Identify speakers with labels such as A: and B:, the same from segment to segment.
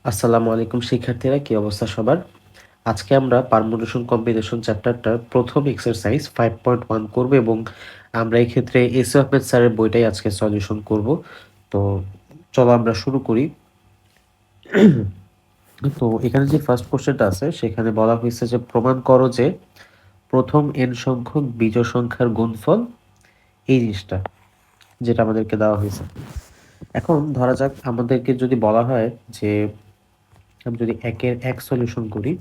A: আসসালামু আলাইকুম শিক্ষার্থীরা, কি অবস্থা সবার? আজকে আমরা পারমুটেশন কম্বিনেশন চ্যাপ্টারটার প্রথম এক্সারসাইজ 5.1 করব এবং আমরা এই ক্ষেত্রে এস আহমেদ স্যারের বইটাই আজকে সলিউশন করব। তো চলো আমরা শুরু করি। তো এখানে যে ফার্স্ট কোশ্চেনটা আছে সেখানে বলা হয়েছে যে প্রমাণ করো যে প্রথম n সংখ্যক বিজোড় সংখ্যার গুণফল, এই জিনিসটা যেটা আমাদেরকে দেওয়া হয়েছে। এখন ধরা যাক আমাদেরকে যদি বলা হয় যে আমি যদি একের এক সলিউশন করি,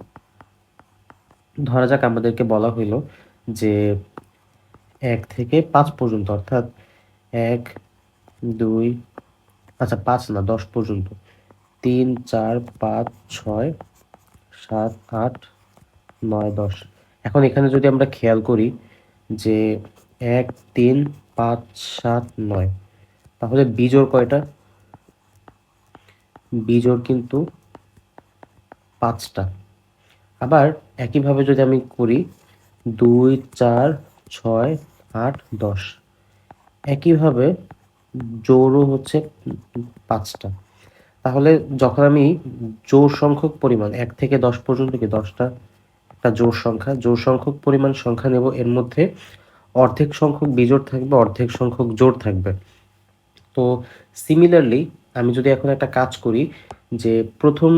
A: ধরা যাক আমাদেরকে বলা হইলো যে 1 থেকে 5 পর্যন্ত, অর্থাৎ 1 2 আচ্ছা 5 না 10 পর্যন্ত, 3 4 5 6 7 8 9 10। এখন এখানে যদি আমরা খেয়াল করি যে 1 3 5 7 9, তাহলে বিজোড় কয়টা? বিজোড় কিন্তু 5টা। আবার একইভাবে যদি আমি করি 2 4 6 8 10, একইভাবে জোড়ও হচ্ছে 5টা। তাহলে যখন আমি জোড় সংখ্যক পরিমাণ 1 থেকে 10 পর্যন্ত, কি 10টা একটা জোড় সংখ্যা, জোড় সংখ্যক পরিমাণ সংখ্যা নেব, এর মধ্যে অর্ধেক সংখ্যক বিজোড় থাকবে, অর্ধেক সংখ্যক জোড় থাকবে। তো সিমিলারলি আমি যদি এখন একটা কাজ করি যে প্রথম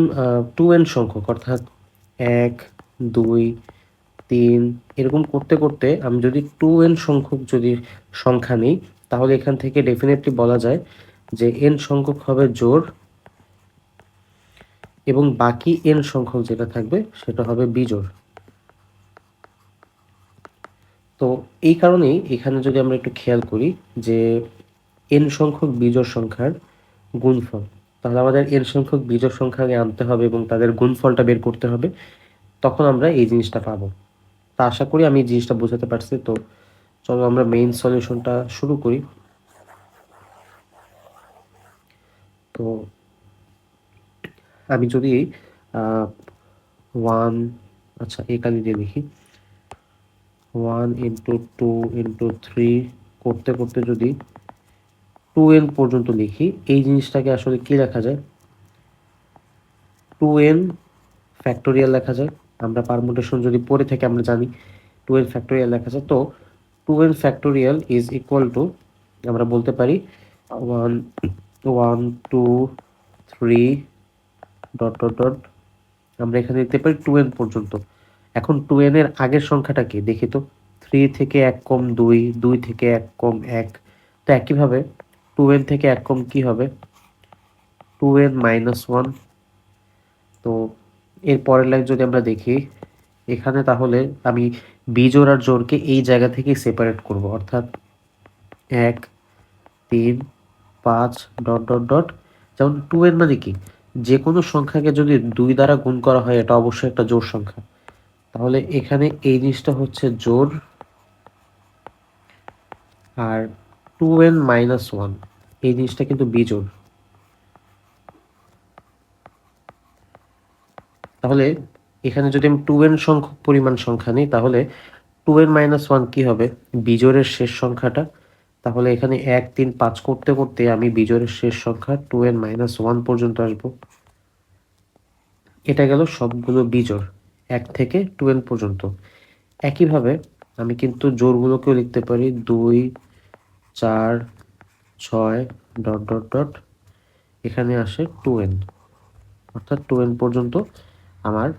A: 2n সংখ্যক, অর্থাৎ 1 2 3 এরকম করতে করতে আমি যদি 2n সংখ্যক যদি সংখ্যা নিই, তাহলে এখান থেকে ডেফিনেটলি বলা যায় যে n সংখ্যক হবে জোড় এবং বাকি n সংখ্যক যেটা থাকবে সেটা হবে বিজোড়। তো এই কারণেই এখানে যদি আমরা একটু খেয়াল করি যে n সংখ্যক বিজোড় সংখ্যার গুণফল, তাহলে আমাদের n সংখ্যক বিজোড় সংখ্যা আগে আনতে হবে এবং তাদের গুণফলটা বের করতে হবে, তখন আমরা এই জিনিসটা পাবো। তা আশা করি আমি এই জিনিসটা বোঝাতে পারছি। তো চলো আমরা মেইন সলিউশনটা শুরু করি। তো আমি যদি 1, আচ্ছা এখানে দিয়ে লিখি 1 ইন্টু 2 ইন্টু 3 করতে করতে যদি 2n পর্যন্ত লিখি, এই জিনিসটাকে আসলে কি লেখা যায়? 2n ফ্যাক্টোরিয়াল লেখা যায়। আমরা পারমুটেশন যদি পড়ে থাকি আমরা জানি 2n ফ্যাক্টোরিয়াল লেখা যায়। তো 2n factorial is equal to, আমরা বলতে পারি 1 1 2 3 ডট ডট ডট, আমরা এখানে লিখতে পারি 2n পর্যন্ত। এখন 2n এর আগের সংখ্যাটা কি দেখি তো, 3 থেকে 1 কম 2, 2 থেকে 1 কম 1। তো একইভাবে 2n থেকে 1 কম কি হবে? 2n minus 1। তো এর পরের লাইন যদি আমরা দেখি এখানে, তাহলে আমি বিজোড় আর জোড়কে এই জায়গা থেকে সেপারেট করব, অর্থাৎ 1 3 5 ডট ডট ডট। যেমন 2n মানে কি, যে কোনো সংখ্যাকে যদি 2 দ্বারা গুণ করা হয় এটা অবশ্যই একটা জোড় সংখ্যা। তাহলে এখানে এই জিনিসটা হচ্ছে জোড়, আর 2n মাইনাস 1 এই জিনিসটা কিন্তু বিজোড়। তাহলে এখানে যদি আমি 2n সংখ্যক পরিমাণ সংখ্যা নিই, তাহলে 2n মাইনাস 1 কি হবে? বিজোড়ের শেষ সংখ্যাটা। তাহলে এখানে 1 3 5 করতে করতে আমি বিজোড়ের শেষ সংখ্যা 2n মাইনাস 1 পর্যন্ত আসব। এটা গেল সবগুলো বিজোড় 1 থেকে 2n পর্যন্ত। একইভাবে আমি কিন্তু জোড়গুলোকেও লিখতে পারি 2 4 6 ডট ডট ডট, এখানে আসে 2n, অর্থাৎ 2n পর্যন্ত আমার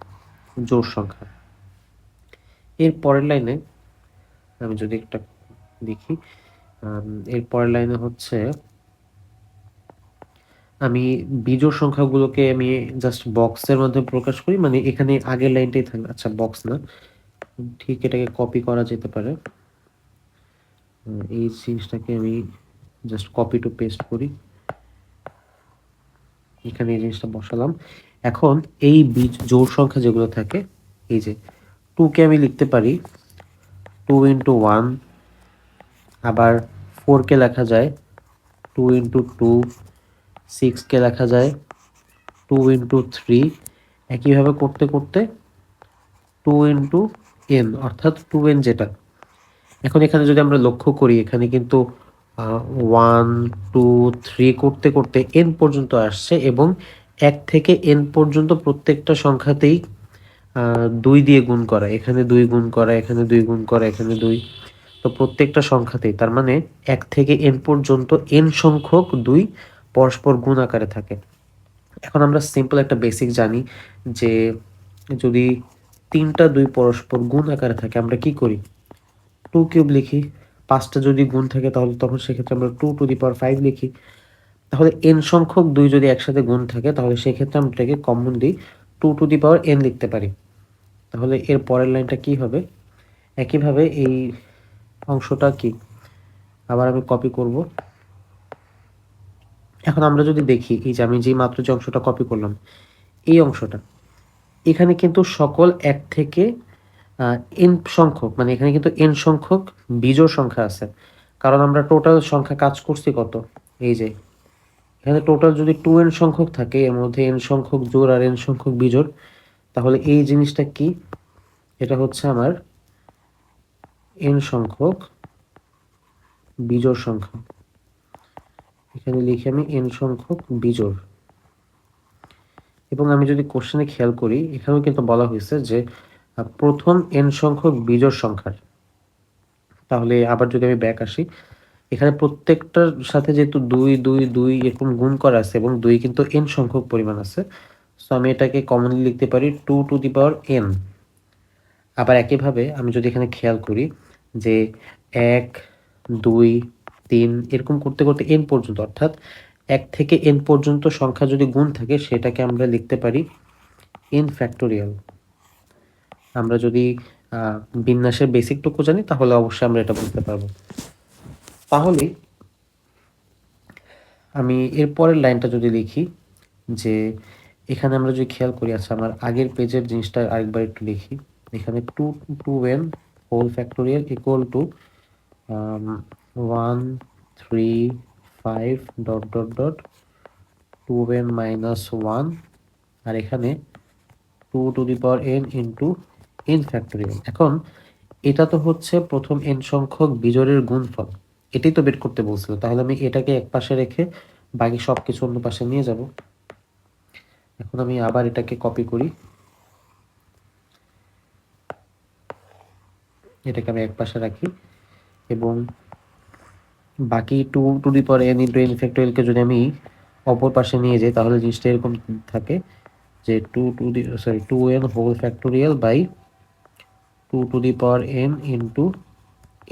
A: জোড় সংখ্যা। এর পরের লাইনে আমি যদি একটা দেখি, এর পরের লাইনে হচ্ছে আমি বিজোড় সংখ্যাগুলোকে আমি জাস্ট বক্সের মাধ্যমে প্রকাশ করি, মানে এখানে আগের লাইনটাই থাকবে। আচ্ছা বক্স না, ঠিক এটাকে কপি করা যেতে পারে। এই জিনিসটাকে আমি জাস্ট কপি টু পেস্ট করি, এখানে এই জিনিসটা বসালাম। এখন এই জোড় সংখ্যা যেগুলো থাকে, এই যে 2 কে আমি লিখতে পারি 2 ইন্টু 1, আবার 4 কে লেখা যায় 2 ইন্টু 2, 6 কে লেখা যায় 2 ইন্টু 3, একইভাবে করতে করতে 2 ইন্টু n, অর্থাৎ 2n যেটা। এখন এখানে যদি আমরা লক্ষ্য করি এখানে কিন্তু 1 2 3 করতে করতে n পর্যন্ত আসছে এবং 1 থেকে n পর্যন্ত প্রত্যেকটা সংখ্যাতেই 2 দিয়ে গুণ করা, এখানে 2 গুণ করা, এখানে 2 গুণ করা, এখানে 2, তো প্রত্যেকটা সংখ্যাতেই, তার মানে 1 থেকে n পর্যন্ত n সংখ্যক 2 পরস্পর গুণ আকারে থাকে। এখন আমরা সিম্পল একটা বেসিক জানি যে যদি 3টা 2 পরস্পর গুণ আকারে থাকে আমরা কি করি, 2 কিউব লিখি। 5টা যদি গুণ থাকে তাহলে তখন সেক্ষেত্রে আমরা 2 টু দি পাওয়ার 5 লিখি। তাহলে n সংখ্যক 2 যদি একসাথে গুণ থাকে তাহলে সেক্ষেত্রে আমরা এটাকে commonly 2 to the power n লিখতে পারি। তাহলে এর পরের লাইনটা কি হবে, একইভাবে এই অংশটা কি আবার আমি কপি করব। এখন আমরা যদি দেখি এই যে আমি যেই মাত্র যে অংশটা কপি করলাম এই অংশটা, এখানে কিন্তু সকল 1 থেকে n সংখ্যক, মানে এখানে কিন্তু n সংখ্যক বিজোড় সংখ্যা আছে, কারণ আমরা টোটাল সংখ্যা কাজ করছি কত, এই যে এখানে টোটাল যদি 2n সংখ্যক থাকে এর মধ্যে n সংখ্যক জোড় আর n সংখ্যক বিজোড়, তাহলে এই জিনিসটা কি, এটা হচ্ছে আমার n সংখ্যক বিজোড় সংখ্যা। এখানে লিখি আমি n সংখ্যক বিজোড়। এবং আমি যদি কোশ্চেনে খেয়াল করি এখানেও কিন্তু বলা হয়েছে যে প্রথম n সংখ্যক বিজোড় সংখ্যার, তাহলে আবার যদি আমি ব্যাক আসি, এখানে প্রত্যেকটার সাথে যেহেতু 2 2 2 এরকম গুণ করা আছে এবং 2 কিন্তু n সংখ্যক পরিমাণ আছে, সো আমি এটাকে কমনলি লিখতে পারি 2 টু দি পাওয়ার n। আবার একইভাবে আমি যদি এখানে খেয়াল করি যে 1 2 3 এরকম করতে করতে n পর্যন্ত, অর্থাৎ 1 থেকে n পর্যন্ত সংখ্যা যদি গুণ থাকে সেটাকে আমরা লিখতে পারি n ফ্যাক্টোরিয়াল। আমরা যদি বিন্যাসের বেসিকটুকু জানি তাহলে অবশ্যই আমরা এটা বুঝতে পারবো। তাহলে আমি এর পরের লাইনটা যদি লিখি যে এখানে আমরা যদি খেয়াল করি, আচ্ছা আমার আগের পেজের জিনিসটা আরেকবার একটু লিখি। এখানে 2n whole factorial equal to 1 3 5 dot dot dot 2n minus 1, আর এখানে 2 to the power n into n factorial. এখন এটা তো হচ্ছে প্রথম n সংখ্যক বিজোড়ের গুণফল, এটাই তো বের করতে বলছিল, তাহলে আমি এটাকে এক পাশে রেখে বাকি সব কিছু অন্য পাশে নিয়ে যাব। এখন আমি আবার এটাকে কপি করি, এটাকে আমি এক পাশে রাখি এবং বাকি 2 to the power n into n ফ্যাক্টোরিয়ালকে যদি আমি অপর পাশে নিয়ে যাই তাহলে জিনিসটা এরকম থাকে যে 2n whole factorial by 2 to the power n into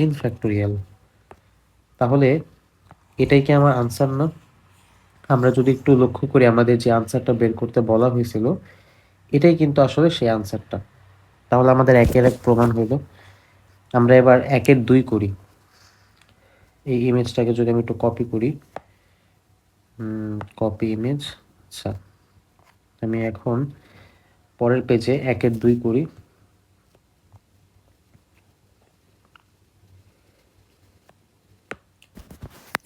A: n factorial. তাহলে এটাই কি আমার আনসার না? আমরা যদি একটু লক্ষ্য করি আমাদের যে আনসারটা বের করতে বলা হয়েছিল এটাই কিন্তু আসলে সেই আনসারটা। তাহলে আমাদের একের এক প্রমাণ হইল। আমরা এবার একের 2 করি। এই ইমেজটাকে যদি আমি একটু কপি করি, কপি ইমেজ, আচ্ছা আমি এখন পরের পেজে একের 2 করি।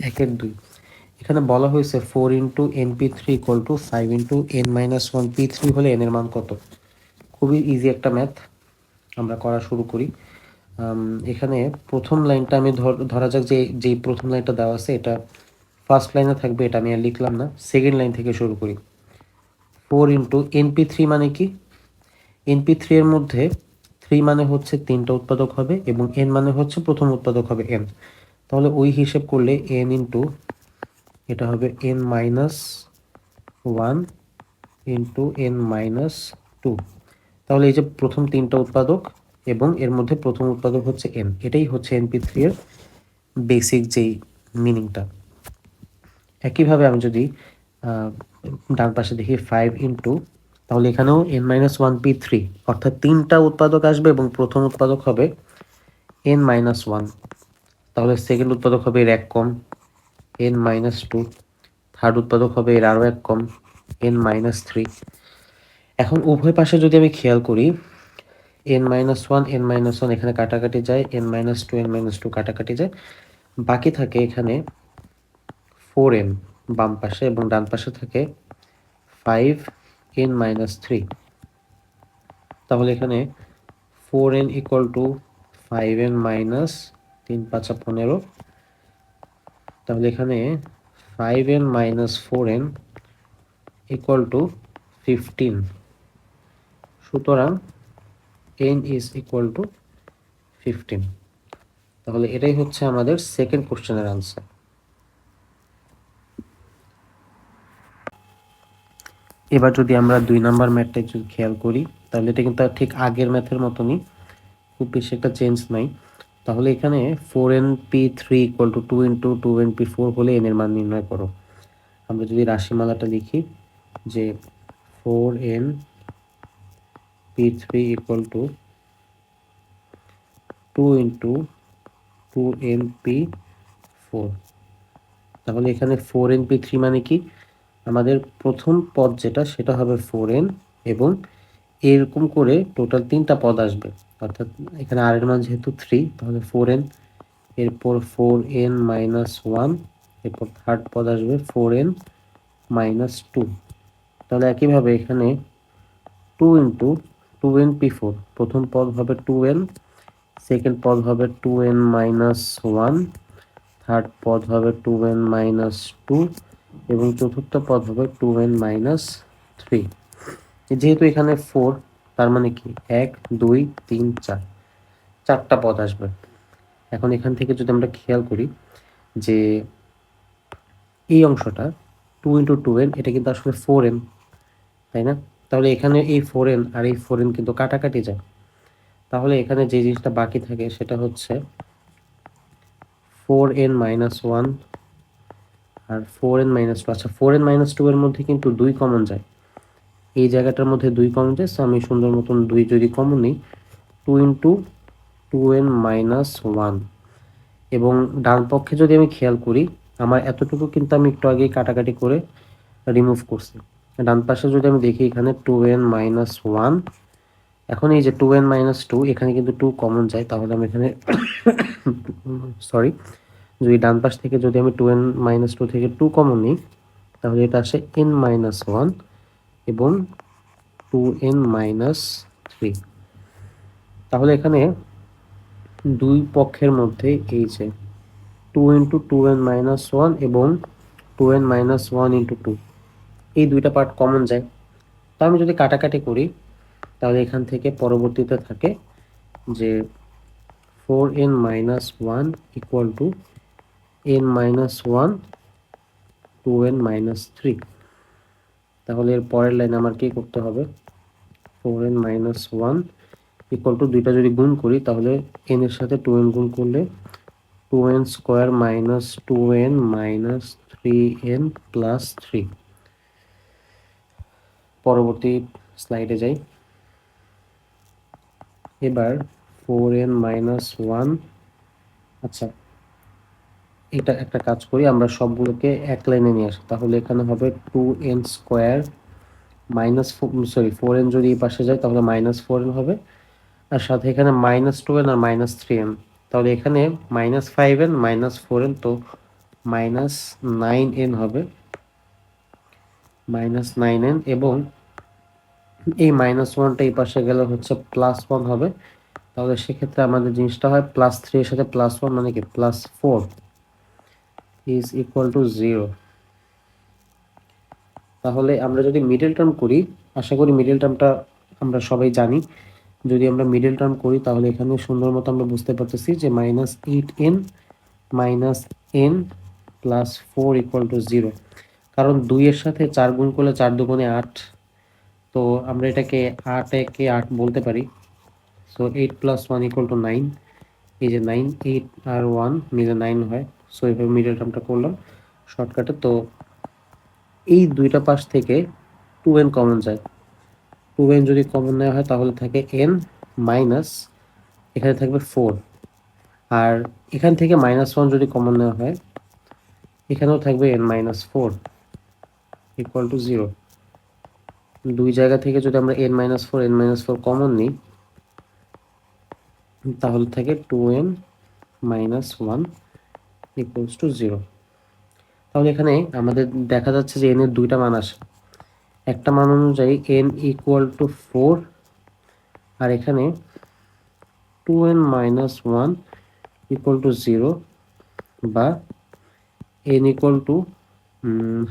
A: একের 2 এখানে বলা হয়েছে 4 into np3 equal to 5 into n minus 1 p3 হলে n এর মান কত। খুবই ইজি একটা ম্যাথ, আমরা করা শুরু করি। এখানে প্রথম লাইনটা আমি ধরা যাক যে যেই প্রথম লাইনটা দেওয়া আছে এটা ফার্স্ট লাইনে থাকবে, এটা আমি আর লিখলাম না, সেকেন্ড লাইন থেকে শুরু করি। 4 ইন্টু np3 মানে কি, np3 এর মধ্যে 3 মানে হচ্ছে 3টা উৎপাদক হবে এবং n মানে হচ্ছে প্রথম উৎপাদক হবে n, তাহলে ওই হিসেব করলে n ইন্টু এটা হবে n minus 1 into n minus 2। তাহলে এই যে প্রথম 3টা উৎপাদক এবং এর মধ্যে প্রথম উৎপাদক হচ্ছে n, এটাই হচ্ছে np3 এর বেসিক যেই মিনিংটা। একইভাবে আমি যদি ডান পাশে দেখি 5 ইন্টু, তাহলে এখানেও n মাইনাস 1 p3, অর্থাৎ 3টা উৎপাদক আসবে এবং প্রথম উৎপাদক হবে n মাইনাস 1, তাহলে সেকেন্ড উৎপাদক হবে এর এক কম n মাইনাস 2, থার্ড উৎপাদক হবে এর আরও এক কম n মাইনাস 3। এখন উভয় পাশে যদি আমি খেয়াল করি n মাইনাস 1 n মাইনাস 1 এখানে কাটাকাটি যায়, n মাইনাস 2 n মাইনাস 2 কাটাকাটি যায়, বাকি থাকে এখানে 4n বাম পাশে এবং ডান পাশে থাকে 5n মাইনাস 3। তাহলে এখানে 4n equal to 5n minus 3 5 15, তাহলে এখানে 5n minus 4n equal to 15। সুতরাং n ইজ ইকুয়াল টু 15। তাহলে এটাই হচ্ছে আমাদের সেকেন্ড কোশ্চেনের আনসার। এবার যদি আমরা 2 নাম্বার ম্যাথটা একটু খেয়াল করি, তাহলে এটা কিন্তু ঠিক আগের ম্যাথের মতনই, খুব বেশি একটা চেঞ্জ নাই। তাহলে এখানে 4np3 equal to 2 into 2np4 হলে n এর মান নির্ণয় করো। আমরা যদি রাশিমালাটা লিখি যে 4np3 equal to 2 into 2np4, তাহলে এখানে 4np3 মানে কি, আমাদের প্রথম পদ যেটা সেটা হবে 4n, এবং এরকম করে টোটাল 3টা পদ আসবে, অর্থাৎ এখানে r এর মান যেহেতু 3, তাহলে 4n, এরপর 4n মাইনাস 1, এরপর থার্ড পদ আসবে 4n মাইনাস 2। তাহলে একইভাবে এখানে 2 ইন্টু 2np4, প্রথম পদ হবে 2n, সেকেন্ড পদ হবে 2n মাইনাস 1, থার্ড পদ হবে 2n মাইনাস 2, এবং চতুর্থ পদ হবে 2n মাইনাস 3। যেহেতু এখানে 4, তার মানে কি 1 2 3 4, 4টা পদ আসবে। এখন এখান থেকে যদি আমরা খেয়াল করি যে এই অংশটা 2 ইন্টু 2n, এটা কিন্তু আসলে 4n, তাই না? তাহলে এখানে এই 4n আর এই 4n কিন্তু কাটাকাটি যায়। তাহলে এখানে যে জিনিসটা বাকি থাকে সেটা হচ্ছে 4n মাইনাস 1 আর 4n মাইনাস 2। আচ্ছা, 4n মাইনাস 2 এর মধ্যে কিন্তু 2 কমন যায়, এই জায়গাটার মধ্যে 2 কমন যায়। সো আমি সুন্দর মতন 2 যদি কমন নিই, 2 ইন্টু 2n মাইনাস 1, এবং ডান পক্ষে যদি আমি খেয়াল করি, আমার এতটুকু কিন্তু আমি একটু আগেই কাটাকাটি করে রিমুভ করছি। ডান পাশে যদি আমি দেখি এখানে 2n মাইনাস 1, এখন এই যে 2n মাইনাস 2, এখানে কিন্তু 2 কমন যায়, তাহলে আমি এখানে সরি, যদি ডান পাশ থেকে যদি আমি 2n মাইনাস 2 থেকে 2 কমন নিই, তাহলে এটা আসে n মাইনাস 1 এবং 2n মাইনাস 3। তাহলে এখানে দুই পক্ষের মধ্যে এই যে 2 ইন্টু 2n মাইনাস 1 এবং 2n মাইনাস 1 ইন্টু 2, এই দুইটা পার্ট কমন যায়। তো আমি যদি কাটাকাটি করি, তাহলে এখান থেকে পরবর্তীতে থাকে যে 4n minus 1 equal to n minus 1 2n minus 3। তাহলে এর পরের লাইনে আমার কি করতে হবে, 4n মাইনাস 1 ইকুয়াল টু, দুইটা যদি গুণ করি তাহলে n এর সাথে 2n গুণ করলে 2n square minus 2n minus 3n plus 3। পরবর্তী স্লাইডে যাই। এবার 4n মাইনাস 1, আচ্ছা এটা একটা কাজ করি, আমরা সবগুলোকে এক লাইনে নিয়ে আসি। তাহলে এখানে হবে 2n square minus, sorry 4n যদি এই পাশে যায় তাহলে মাইনাস 4n হবে, আর সাথে এখানে মাইনাস 2n আর মাইনাস 3n, তাহলে এখানে মাইনাস 5n মাইনাস 4n, তো মাইনাস 9n হবে, মাইনাস 9n, এবং এই মাইনাস 1টা এই পাশে গেলে হচ্ছে প্লাস 1 হবে। তাহলে সেক্ষেত্রে আমাদের জিনিসটা হয় প্লাস 3 এর সাথে প্লাস 1 মানে কি প্লাস 4 ইজ ইকুয়াল টু 0। তাহলে আমরা যদি মিডল টার্ম করি, আশা করি মিডল টার্মটা আমরা সবাই জানি, যদি আমরা মিডল টার্ম করি তাহলে এখানে সুন্দর মতো আমরা বুঝতে পারতেছি যে minus 8n minus n plus 4 equal to 0। কারণ 2 এর সাথে 4 গুণ করলে 4 দুগুণে 8, তো আমরা এটাকে 8 একে 8 বলতে পারি। সো 8 প্লাস 1 ইকুয়াল টু 9, এই যে 9, 8 আর 1 মিলে 9 হয়। সো এইভাবে মিডল টার্মটা করলাম শর্টকাটে। তো এই দুইটা পাশ থেকে 2n কমন যায়, 2n যদি কমন নেওয়া হয় তাহলে থাকে n মাইনাস, এখানে থাকবে 4, আর এখান থেকে মাইনাস 1 যদি কমন নেওয়া হয় এখানেও থাকবে n মাইনাস 4 ইকুয়াল টু 0। দুই জায়গা থেকে যদি আমরা n মাইনাস 4 কমন নিই তাহলে থাকে 2n মাইনাস 1 ইকুয়ালস টু 0। তাহলে এখানে আমাদের দেখা যাচ্ছে যে n এর দুইটা মান আসে, একটা মান অনুযায়ী n ইকুয়াল টু 4, আর এখানে 2n মাইনাস 1 ইকুয়াল টু 0, বা n ইকুয়াল টু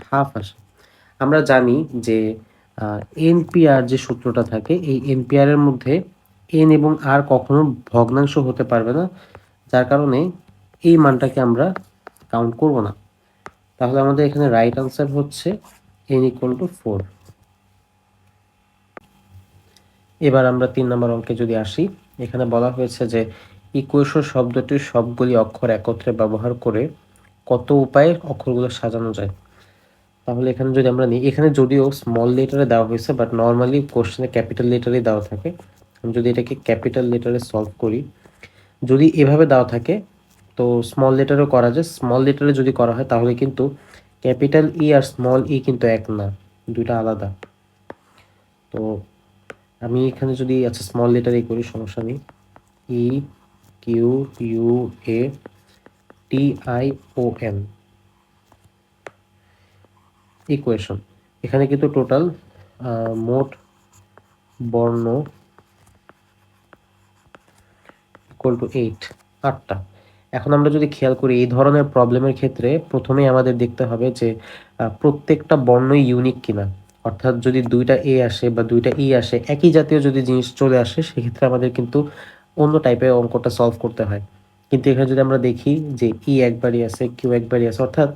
A: হাফ আসে। আমরা জানি যে এনপিআর যে সূত্রটা থাকে, এই এনপিআর এর মধ্যে এন এবং আর কখনো ভগ্নাংশ হতে পারবে না, যার কারণে এই মানটাকে আমরা কাউন্ট করব না। তাহলে আমাদের এখানে রাইট আনসার হচ্ছে n ইকুয়াল টু 4। এবার আমরা 3 নম্বর অঙ্কে যদি আসি, এখানে বলা হয়েছে যে ইকুয়েশন শব্দটির সবগুলি অক্ষর একত্রে ব্যবহার করে কত উপায়ে অক্ষরগুলো সাজানো যায়। তাহলে এখানে যদি আমরা নিই, এখানে যদিও স্মল লেটারে দেওয়া হয়েছে, বাট নর্মালি কোশ্চেনে ক্যাপিটাল লেটারে দেওয়া থাকে। আমি যদি এটাকে ক্যাপিটাল লেটারে সলভ করি, যদি এভাবে দেওয়া থাকে তো স্মল লেটারও করা যায়। স্মল লেটারে যদি করা হয় তাহলে কিন্তু ক্যাপিটাল ই আর স্মল ই কিন্তু এক না, দুইটা আলাদা। তো আমি এখানে যদি আচ্ছা স্মল লেটারেই করি, সমস্যা নেই। E Q U A T I O N equation. এখানে কিন্তু টোটাল মোট বর্ণ ইকুয়াল টু 8টা। এখন আমরা যদি খেয়াল করি এই ধরনের প্রবলেমের ক্ষেত্রে প্রথমেই আমাদের দেখতে হবে যে প্রত্যেকটা বর্ণই ইউনিক কিনা। অর্থাৎ যদি দুইটা এ আসে বা দুইটা ই আসে, একই জাতীয় যদি জিনিস চলে আসে, সেক্ষেত্রে আমাদের কিন্তু অন্য টাইপের অঙ্কটা সলভ করতে হয়। কিন্তু এখানে যদি আমরা দেখি যে ই একবারই আছে, কিউ একবারই আছে, অর্থাৎ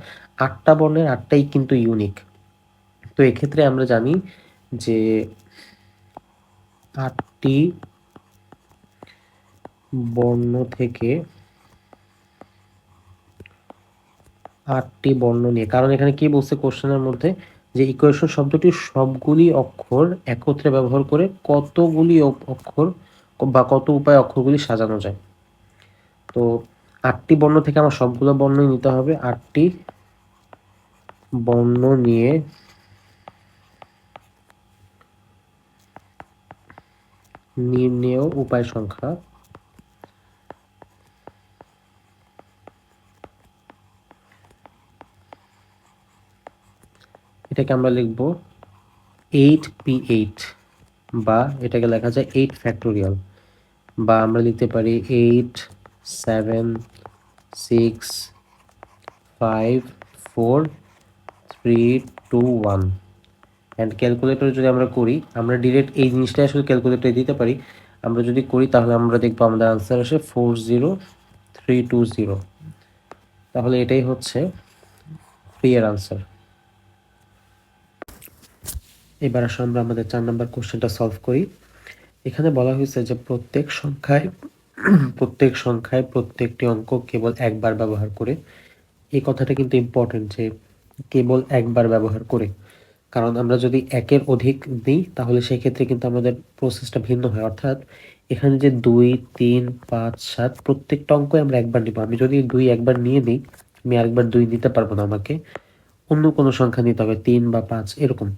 A: 8টা বর্ণের 8টাই কিন্তু ইউনিক। তো এক্ষেত্রে আমরা জানি যে 8টি বর্ণ থেকে 8টি বর্ণ নিয়ে, কারণ এখানে কি বলছে কোশ্চেনের মধ্যে যে ইকুয়েশন শব্দটির সবগুলি অক্ষর একত্রে ব্যবহার করে কতগুলি অক্ষর বা কত উপায়ে অক্ষরগুলি সাজানো যায়। তো 8টি বর্ণ থেকে আমার সবগুলো বর্ণই নিতে হবে। 8টি বর্ণ নিয়ে নির্ণেয় উপায় সংখ্যা এটাকে আমরা লিখব 8p8, বা এটাকে লেখা যায় 8 ফ্যাক্টোরিয়াল, বা আমরা লিখতে পারি 8 7 6 5 4 3 2 1। অ্যান্ড ক্যালকুলেটর যদি আমরা করি, আমরা ডিরেক্ট এই জিনিসটাই আসলে ক্যালকুলেটরে দিতে পারি। আমরা যদি করি তাহলে আমরা দেখবো আমাদের আনসার আসে 40320। তাহলে এটাই হচ্ছে এর আনসার। এবার আসলে আমরা আমাদের 4 নম্বর কোশ্চেনটা সলভ করি। এখানে বলা হয়েছে যে প্রত্যেক সংখ্যায় প্রত্যেকটি অঙ্ক কেবল একবার ব্যবহার করে। এই কথাটা কিন্তু ইম্পর্টেন্ট যে কেবল একবার ব্যবহার করে, কারণ আমরা যদি একের অধিক দিই তাহলে সেক্ষেত্রে কিন্তু আমাদের প্রসেসটা ভিন্ন হয়। অর্থাৎ এখানে যে 2 3 5 7 প্রত্যেকটা অঙ্ক আমরা একবার নিব। আমি যদি 2 একবার নিয়ে নিই, আমি আরেকবার 2 নিতে পারবো না, আমাকে অন্য কোনো সংখ্যা নিতে হবে, 3 বা 5 এরকম।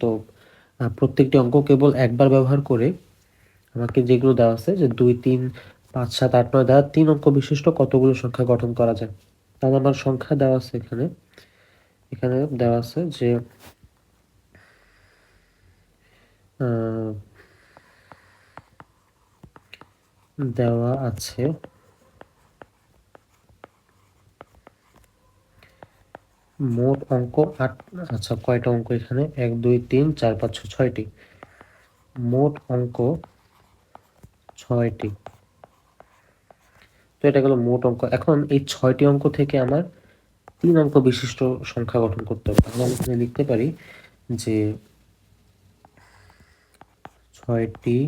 A: তো প্রত্যেকটি অঙ্ক কেবল একবার ব্যবহার করে আমাকে যেগুলো দেওয়া আছে যে 2 3 5 7 8 9 দেওয়া 3 অঙ্ক বিশিষ্ট কতগুলো সংখ্যা গঠন করা যায়। তাহলে আমার সংখ্যা দেওয়া আছে এখানে, এখানে দেওয়া আছে যে দেওয়া আছে মোট অঙ্ক 8। আচ্ছা কয়টা অঙ্ক এখানে, 1 2 3 4 5 6 6টি, মোট অঙ্ক 6টি। তো এটা গেল মোট অঙ্ক। এখন এই 6টি অঙ্ক থেকে আমার 3 অঙ্ক বিশিষ্ট সংখ্যা গঠন করতে হবে। তাহলে আমি এখানে লিখতে পারি যে 6টি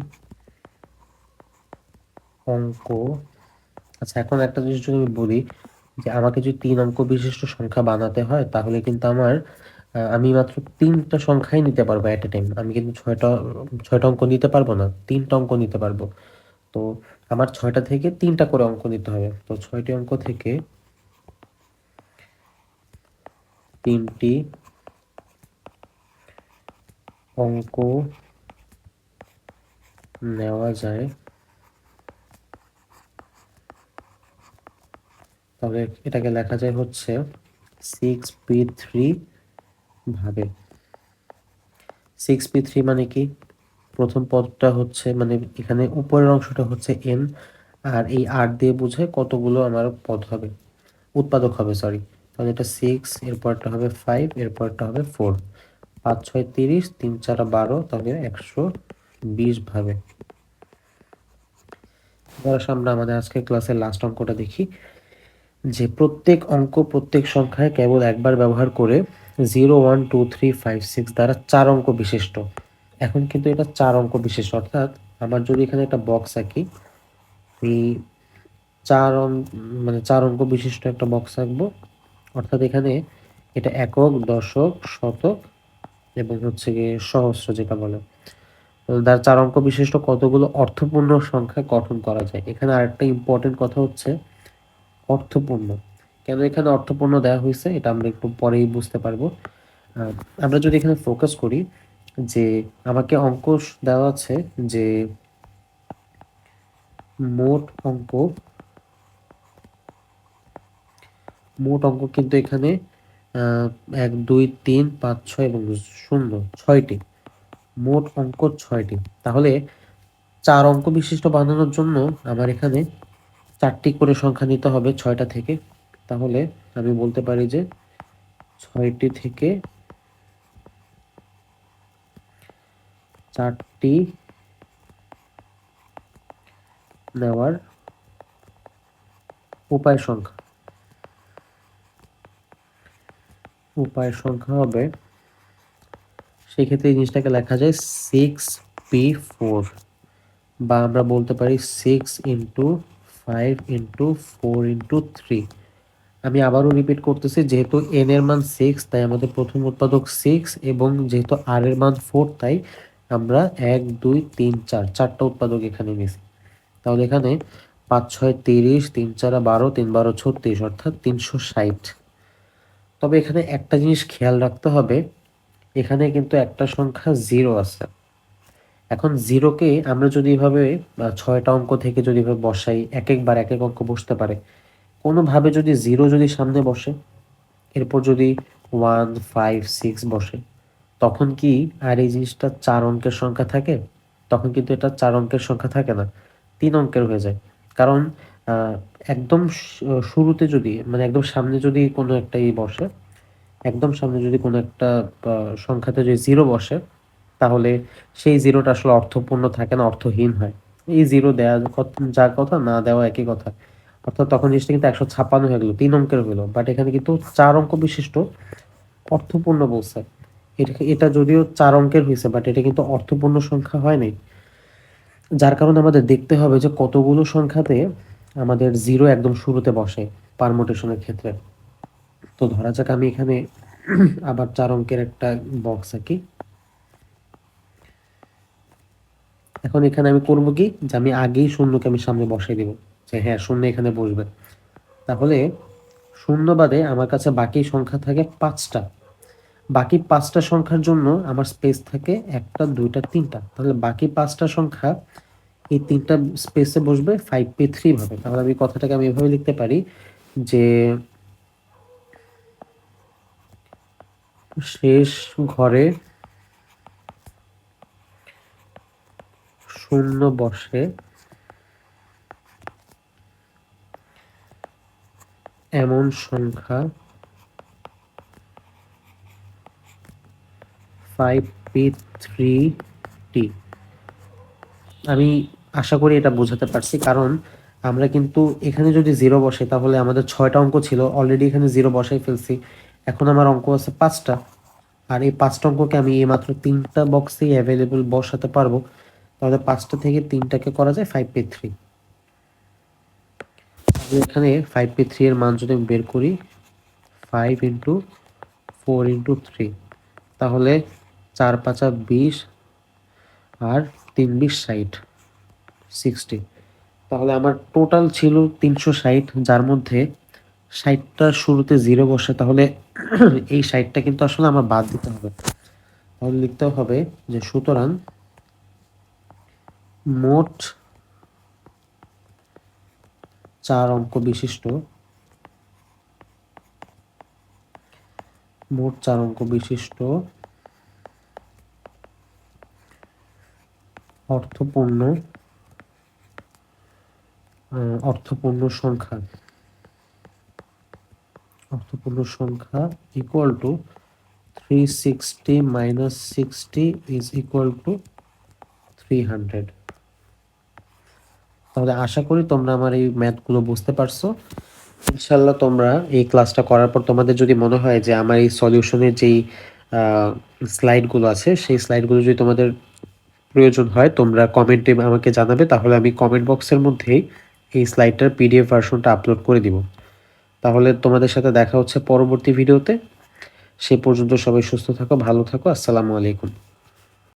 A: অঙ্ক। আচ্ছা এখন একটা জিনিস যদি আমি বলি যে আমাকে যদি 3 অঙ্ক বিশিষ্ট সংখ্যা বানাতে হয় তাহলে কিন্তু আমি মাত্র 3টা সংখ্যাই নিতে পারবো এট এ টাইম। আমি কিন্তু 6টা অঙ্ক নিতে পারবো না, 3টা অঙ্ক নিতে পারবো। তো আমার 6টা থেকে 3টা করে অঙ্ক নিতে হবে। তো 6টি অঙ্ক থেকে 3টি অঙ্ক নেওয়া যায়। তবে এটাকে লেখা যায় হচ্ছে 6p3 ভাবে। 6p3 মানে কি, প্রথম পদটা হচ্ছে মানে এখানে উপরের অংশটা হচ্ছে n, আর এই 8 দিয়ে বোঝায় কতগুলো আমার পদ হবে, উৎপাদক হবে, সরি। তাহলে এটা 6, এরপরটা হবে 5, এরপরটা হবে 4। 5 6 30, 3 4 12, তাহলে 120 ভাবে। এবার আমরা আমাদের আজকের ক্লাসের লাস্ট অঙ্কটা দেখি, যে প্রত্যেক সংখ্যায় কেবল একবার ব্যবহার করে 0 1 2 3 5 6 দ্বারা 4 অঙ্ক বিশিষ্ট। এখন কিন্তু এটা 4 অঙ্ক বিশিষ্ট, অর্থাৎ আমার যদি এখানে একটা বক্স আঁকি, এই 4 অঙ্ক মানে 4 অঙ্ক বিশিষ্ট একটা বক্স আঁকবো, অর্থাৎ এখানে এটা একক, দশক, শতক এবং হচ্ছে গিয়ে সহস্র যেটা বলে। তো তার 4 অঙ্ক বিশিষ্ট কতগুলো অর্থপূর্ণ সংখ্যা গঠন করা যায়। এখানে আরেকটা ইম্পর্টেন্ট কথা হচ্ছে অর্থপূর্ণ। কেন এখানে অর্থপূর্ণ দেওয়া হয়েছে এটা আমরা একটু পরেই বুঝতে পারবো। আমরা যদি এখানে ফোকাস করি, যে আমাকে অঙ্ক দেওয়া আছে যে মোট অঙ্ক কিন্তু এখানে 1 2 3 5 6 এবং 0 6টি, মোট অঙ্ক 6টি। তাহলে 4 অঙ্ক বিশিষ্ট বানানোর জন্য আমার এখানে 4টি করে সংখ্যা নিতে হবে 6টা থেকে। তাহলে আমি বলতে পারি যে 6টি থেকে 4টি নেওয়ার উপায় সংখ্যা হবে, সেই ক্ষেত্রে এই জিনিসটাকে লেখা যায় 6p4, বা আমরা বলতে পারি 6 ইন্টু 5 ইন্টু 4 ইন্টু 3। আমি আবারও রিপিট করতেছি, যেহেতু n এর মান 6 তাই আমাদের প্রথম উৎপাদক 6, এবং যেহেতু r এর মান 4 তাই আমরা 1 2 3 4 চারটা উৎপাদক এখানে নিয়েছি। তাহলে এখানে 5 6 30, 3 4 12, 3 12 36, অর্থাৎ 360। তবে এখানে একটা জিনিস খেয়াল রাখতে হবে, এখানে কিন্তু একটা সংখ্যা 0 আছে। এখন 0কে আমরা যদি এভাবে 6টা অঙ্ক থেকে যদি এভাবে বসাই, একবার এক এক অঙ্ক বসতে পারে, কোনোভাবে যদি 0 যদি সামনে বসে, এরপর যদি 1 5 6 বসে, তখন কি আর এই জিনিসটা 4 অঙ্কের সংখ্যা থাকে? তখন কিন্তু এটা 4 অঙ্কের সংখ্যা থাকে না, 3 অঙ্কের হয়ে যায়। কারণ আহ, একদম শুরুতে যদি মানে একদম সামনে যদি কোনো একটা বসে, একদম সামনে যদি কোনো একটা সংখ্যাতে যদি 0 বসে, তাহলে সেই 0টা আসলে অর্থপূর্ণ থাকে না, অর্থহীন হয়। এই 0 দেওয়া যা কথা, না দেওয়া একই কথা। অর্থাৎ তখন জিনিসটা কিন্তু 156 হয়ে গেল, 3 অঙ্কের হলো, বাট এখানে কিন্তু 4 অঙ্ক বিশিষ্ট অর্থপূর্ণ বলছে। এটা যদিও 4 অঙ্কের হয়েছে, বাট এটা কিন্তু অর্থপূর্ণ সংখ্যা হয় নাই। যার কারণে আমাদের দেখতে হবে যে কতগুলো সংখ্যাতে আমাদের 0 একদম শুরুতে বসে পারমুটেশনের ক্ষেত্রে। তো ধরা যাক আমি এখানে আবার 4 অঙ্কের একটা বক্স আঁকি। এখন এখানে আমি করব কি, যে আমি আগেই শূন্যকে আমি সামনে বসাই দিব, যে হ্যাঁ শূন্য এখানে বসবে। তাহলে শূন্য বাদে আমার কাছে বাকি সংখ্যা থাকে 5টা। বাকি 5টা সংখ্যার জন্য আমার স্পেস থাকে 1টা 2টা 3টা। তাহলে বাকি 5টা সংখ্যা এই 3টা স্পেসে বসবে 5p3 ভাবে। তাহলে আমি কথাটাকে আমি এভাবে লিখতে পারি যে শেষ ঘরে শূন্য বসে এমন সংখ্যা 5p3t। আমি আশা করি এটা বোঝাতে পারছি, কারণ আমরা কিন্তু এখানে যদি 0 বসে, তাহলে আমাদের 6টা অঙ্ক ছিল, অলরেডি এখানে 0 বসাই ফেলছি। এখন আমার অঙ্ক আছে 5টা, আর এই 5টা অঙ্ককে আমি মাত্র 3টা বক্সেই অ্যাভেলেবল বসাতে পারবো। তাহলে 5টা থেকে 3টাকে করা যায় 5p3। এখানে 5p3 এর মান যদি আমি বের করি, 5 ইন্টু 4 ইন্টু 3, তাহলে 4 5 20 আর 3 20 60, 60। তাহলে আমার টোটাল ছিল 360, যার মধ্যে 60টা শুরুতে 0 বসে। তাহলে এই 60টা কিন্তু আসলে আমার বাদ দিতে হবে। তাহলে লিখতে হবে যে সুতরাং মোট 4 অঙ্ক বিশিষ্ট অর্থপূর্ণ অর্থপূর্ণ সংখ্যা equal to 360 minus 60 is equal to 300। তাহলে আশা করি তোমরা আমার এই ম্যাথগুলো বুঝতে পারছো। ইনশাল্লাহ তোমরা এই ক্লাসটা করার পর তোমাদের যদি মনে হয় যে আমার এই সলিউশনের যেই স্লাইডগুলো আছে সেই স্লাইডগুলো যদি তোমাদের প্রয়োজন হয় তোমরা কমেন্টে আমাকে জানাবে, তাহলে আমি কমেন্ট বক্সের মধ্যেই এই স্লাইডটার পিডিএফ ভার্সনটা আপলোড করে দিব। তাহলে তোমাদের সাথে দেখা হচ্ছে পরবর্তী ভিডিওতে। সে পর্যন্ত সবাই সুস্থ থাকো, ভালো থাকো। আসসালামু আলাইকুম।